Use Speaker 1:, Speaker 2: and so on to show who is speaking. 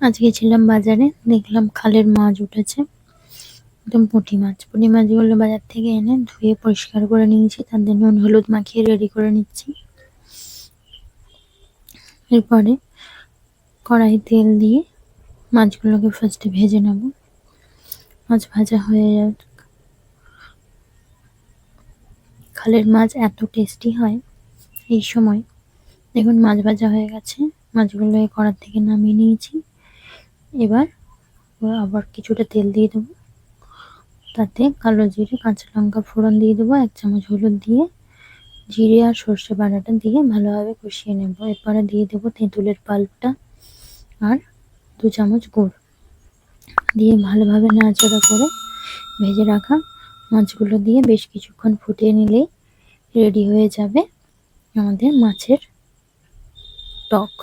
Speaker 1: আজকে ছিলাম বাজারে, দেখলাম খালের মাছ উঠেছে, একদম পুঁটি মাছ। পুঁটি মাছগুলো বাজার থেকে এনে ধুয়ে পরিষ্কার করে নিয়েছি, তাতে নুন হলুদ মাখিয়ে রেডি করে নিচ্ছি। এরপরে কড়াই তেল দিয়ে মাছগুলোকে ফার্স্টে ভেজে নেব। মাছ ভাজা হয়ে যাক। খালের মাছ এত টেস্টি হয়। এই সময় দেখুন মাছ ভাজা হয়ে গেছে, মাছগুলো কড়া থেকে নামিয়ে নিয়েছি। এবার আবার কিছুটা তেল দিয়ে দেবো, তাতে কালো জিরে কাঁচা লঙ্কা ফোড়ন দিয়ে দেবো, 1 চামচ হলুদ দিয়ে জিরে আর সর্ষে বাটাটা দিয়ে ভালোভাবে কষিয়ে নেব। এরপরে দিয়ে দেবো তেঁতুলের পাল্পটা আর 2 চামচ গুড় দিয়ে ভালোভাবে নাড়াচাড়া করে ভেজে রাখা মাছগুলো দিয়ে বেশ কিছুক্ষণ ফুটিয়ে নিলেই রেডি হয়ে যাবে আমাদের মাছের টক।